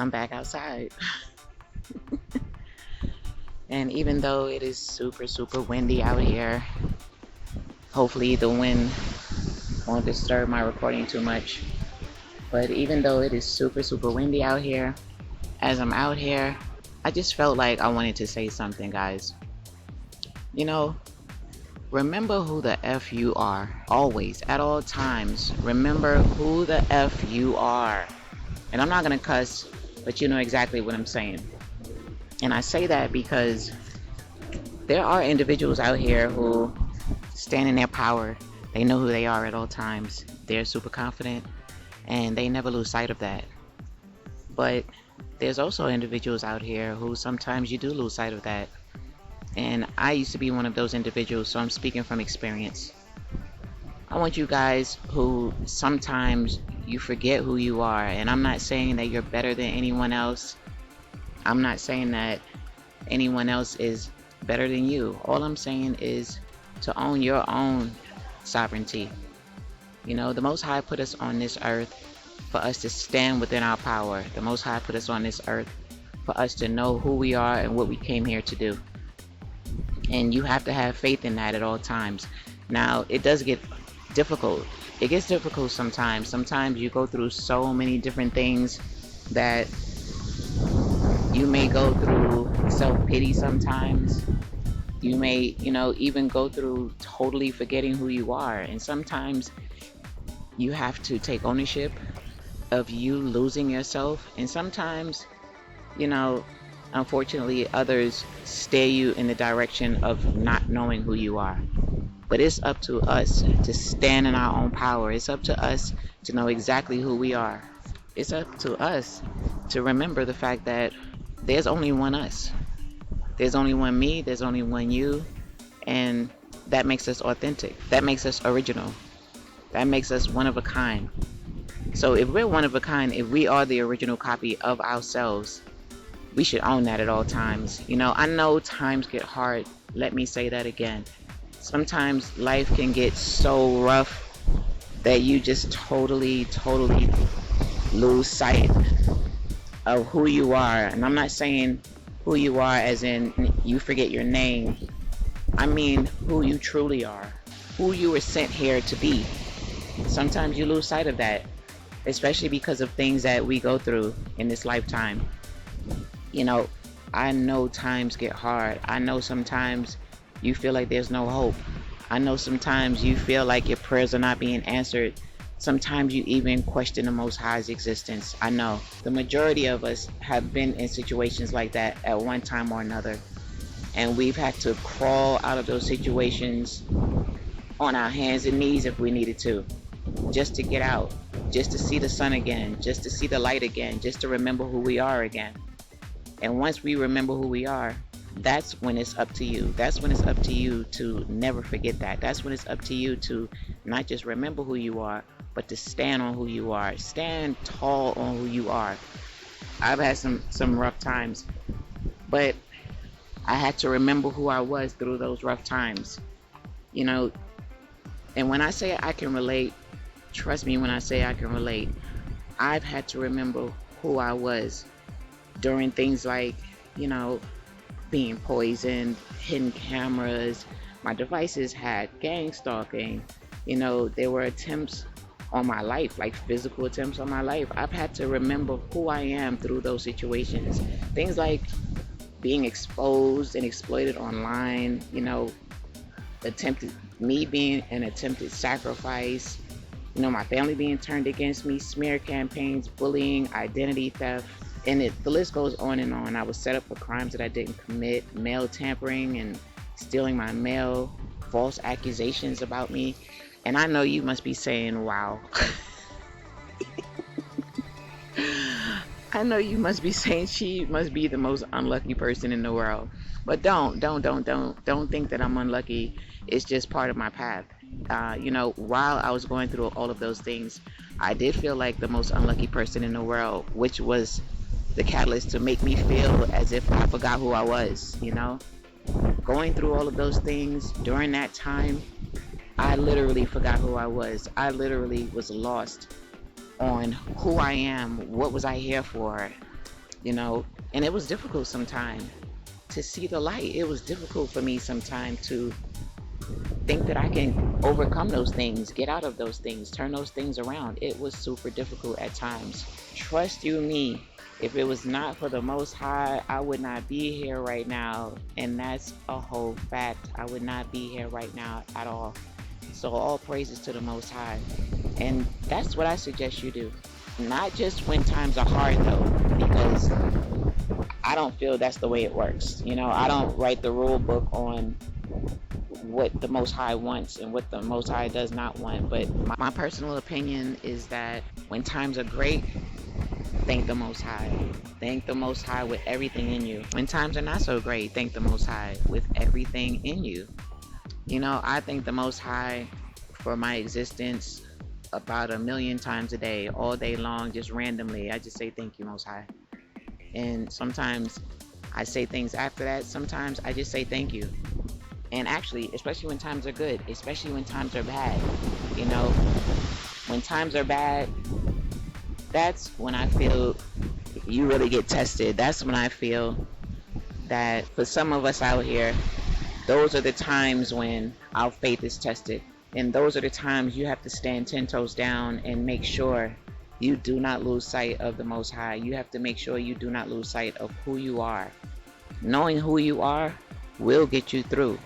I'm back outside. And even though it is super windy out here, hopefully the wind won't disturb my recording too much. But even though it is super windy out here, as I'm out here, I just felt like I wanted to say something, guys. You know, remember who the F you are. Always, at all times, remember who the F you are. And I'm not gonna cuss, but you know exactly what I'm saying. And I say that because there are individuals out here who stand in their power. They know who they are at all times. They're super confident and they never lose sight of that. But there's also individuals out here who sometimes you do lose sight of that. And I used to be one of those individuals, so I'm speaking from experience. I want you guys who sometimes you forget who you are, and I'm not saying that you're better than anyone else. I'm not saying that anyone else is better than you. All I'm saying is to own your own sovereignty. You know, the Most High put us on this earth for us to stand within our power. The Most High put us on this earth for us to know who we are and what we came here to do. And you have to have faith in that at all times. Now, it does get difficult. It gets difficult sometimes. Sometimes you go through so many different things that you may go through self-pity sometimes. You may, even go through totally forgetting who you are. And sometimes you have to take ownership of you losing yourself. And sometimes, unfortunately, others steer you in the direction of not knowing who you are. But it's up to us to stand in our own power. It's up to us to know exactly who we are. It's up to us to remember the fact that there's only one us. There's only one me, there's only one you, and that makes us authentic. That makes us original. That makes us one of a kind. So if we're one of a kind, if we are the original copy of ourselves, we should own that at all times. I know times get hard. Let me say that again. Sometimes life can get so rough that you just totally lose sight of who you are. And I'm not saying who you are as in you forget your name. I mean who you truly are, who you were sent here to be. Sometimes you lose sight of that, especially because of things that we go through in this lifetime. I know times get hard. I know sometimes you feel like there's no hope. I know sometimes you feel like your prayers are not being answered. Sometimes you even question the Most High's existence. I know. The majority of us have been in situations like that at one time or another. And we've had to crawl out of those situations on our hands and knees if we needed to. Just to get out. Just to see the sun again. Just to see the light again. Just to remember who we are again. And once we remember who we are, that's when it's up to you. That's when it's up to you to never forget that. That's when it's up to you to not just remember who you are, but to stand on who you are. Stand tall on who you are. I've had some rough times, but I had to remember who I was through those rough times. And when I say I can relate, trust me when I say I can relate. I've had to remember who I was during things like, being poisoned, hidden cameras. My devices had gang stalking. There were attempts on my life, like physical attempts on my life. I've had to remember who I am through those situations. Things like being exposed and exploited online, me being an attempted sacrifice, my family being turned against me, smear campaigns, bullying, identity theft. And the list goes on and on. I was set up for crimes that I didn't commit, mail tampering and stealing my mail, false accusations about me. And I know you must be saying, wow. I know you must be saying she must be the most unlucky person in the world. But don't think that I'm unlucky. It's just part of my path. While I was going through all of those things, I did feel like the most unlucky person in the world, which was the catalyst to make me feel as if I forgot who I was. Going through all of those things during that time, I literally forgot who I was. I literally was lost on who I am, what was I here for, you know, and it was difficult sometimes to see the light. It was difficult for me sometimes to think that I can overcome those things, get out of those things, turn those things around. It was super difficult at times. Trust you me, if it was not for the Most High, I would not be here right now. And that's a whole fact. I would not be here right now at all. So all praises to the Most High. And that's what I suggest you do. Not just when times are hard though, because I don't feel that's the way it works. You know, I don't write the rule book on what the Most High wants and what the Most High does not want. But my personal opinion is that when times are great, thank the Most High. Thank the Most High with everything in you. When times are not so great, thank the Most High with everything in you. You know, I thank the Most High for my existence about 1,000,000 times a day, all day long, just randomly. I just say thank you, Most High. And sometimes I say things after that. Sometimes I just say thank you. And actually, especially when times are good, especially when times are bad, you know, when times are bad, that's when I feel you really get tested. That's when I feel that for some of us out here, those are the times when our faith is tested. And those are the times you have to stand 10 toes down and make sure you do not lose sight of the Most High. You have to make sure you do not lose sight of who you are. Knowing who you are will get you through,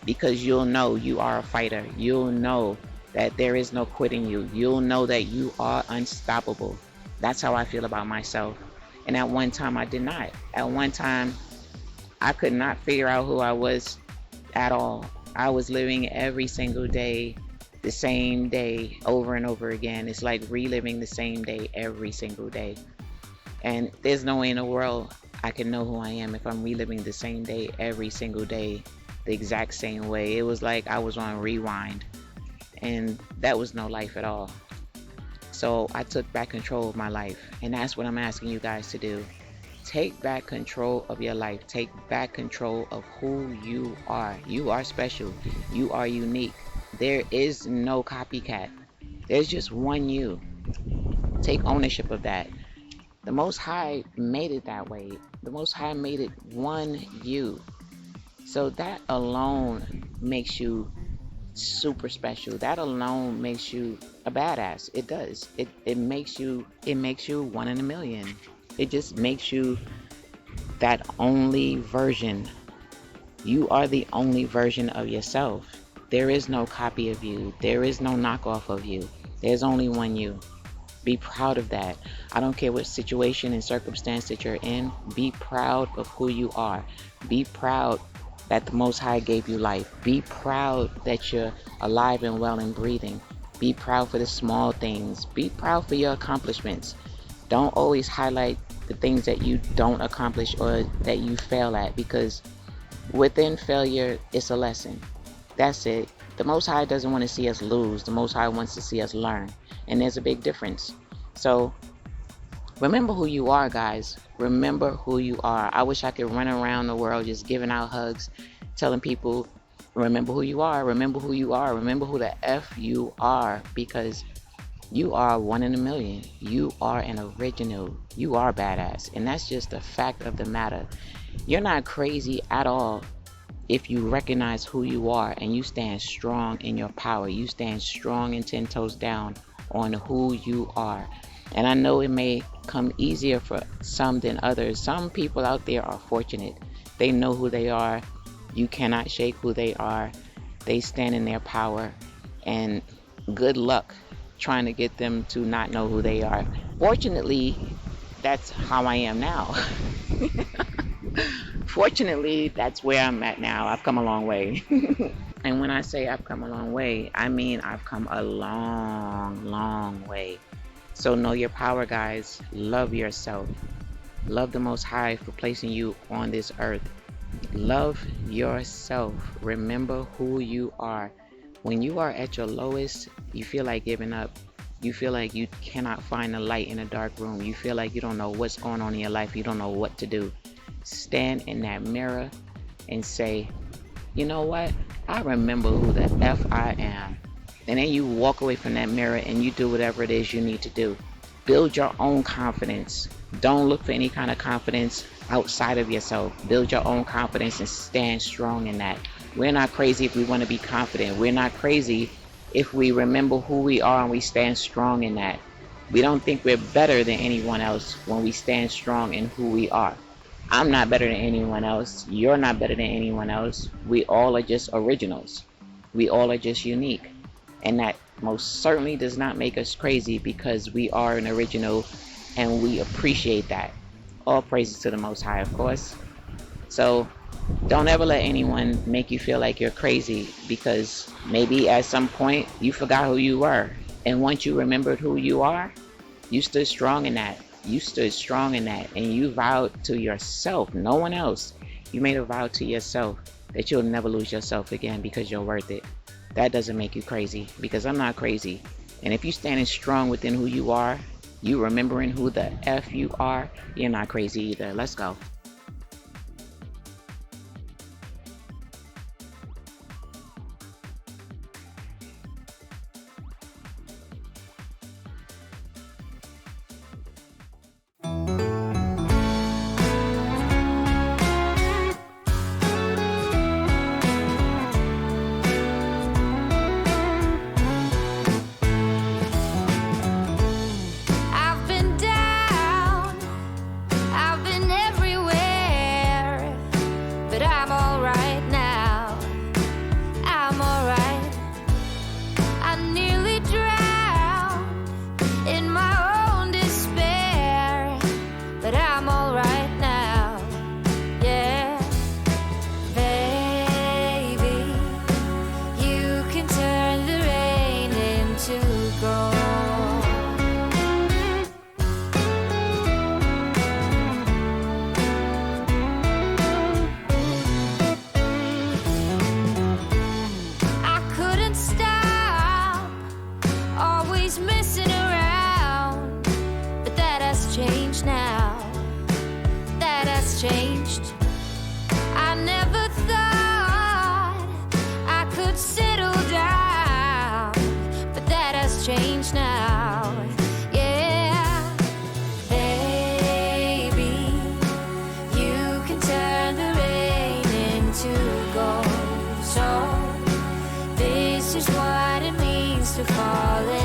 because you'll know you are a fighter. You'll know that there is no quitting you. You'll know that you are unstoppable. That's how I feel about myself. And at one time I did not. At one time I could not figure out who I was at all. I was living every single day, the same day over and over again. It's like reliving the same day every single day. And there's no way in the world I can know who I am if I'm reliving the same day every single day the exact same way. It was like I was on rewind, and that was no life at all. So I took back control of my life, and that's what I'm asking you guys to do. Take back control of your life. Take back control of who you are. You are special. You are unique. There is no copycat. There's just one you. Take ownership of that. The Most High made it that way. The Most High made it one you. So that alone makes you super special. That alone makes you a badass. It does. It makes you one in a million. It just makes you that only version. You are the only version of yourself. There is no copy of you. There is no knockoff of you. There's only one you. Be proud of that. I don't care what situation and circumstance that you're in. Be proud of who you are. Be proud that the Most High gave you life. Be proud that you're alive and well and breathing. Be proud for the small things. Be proud for your accomplishments. Don't always highlight the things that you don't accomplish or that you fail at, because within failure, it's a lesson. That's it. The Most High doesn't want to see us lose. The Most High wants to see us learn. And there's a big difference. So remember who you are, guys. Remember who you are. I wish I could run around the world just giving out hugs, telling people, remember who you are, remember who you are, remember who the F you are, because you are one in a million. You are an original. You are badass. And that's just the fact of the matter. You're not crazy at all if you recognize who you are and you stand strong in your power. You stand strong and 10 toes down on who you are. And I know it may come easier for some than others. Some people out there are fortunate. They know who they are. You cannot shake who they are. They stand in their power. And good luck trying to get them to not know who they are. Fortunately, that's how I am now. Fortunately, that's where I'm at now. I've come a long way. And when I say I've come a long way, I mean I've come a long, long way. So know your power, guys. Love yourself. Love the Most High for placing you on this earth. Love yourself. Remember who you are. When you are at your lowest, you feel like giving up. You feel like you cannot find the light in a dark room. You feel like you don't know what's going on in your life. You don't know what to do. Stand in that mirror and say, you know what? I remember who the F I am. And then you walk away from that mirror and you do whatever it is you need to do. Build your own confidence. Don't look for any kind of confidence outside of yourself. Build your own confidence and stand strong in that. We're not crazy if we want to be confident. We're not crazy if we remember who we are and we stand strong in that. We don't think we're better than anyone else when we stand strong in who we are. I'm not better than anyone else. You're not better than anyone else. We all are just originals. We all are just unique. And that most certainly does not make us crazy, because we are an original and we appreciate that. All praises to the Most High, of course. So don't ever let anyone make you feel like you're crazy, because maybe at some point you forgot who you were. And once you remembered who you are, you stood strong in that. You stood strong in that. And you vowed to yourself, no one else. You made a vow to yourself that you'll never lose yourself again, because you're worth it. That doesn't make you crazy, because I'm not crazy. And if you're standing strong within who you are, you remembering who the F you are, you're not crazy either. Let's go. Changed. I never thought I could settle down, but that has changed now. Yeah, baby, you can turn the rain into gold. So this is what it means to fall in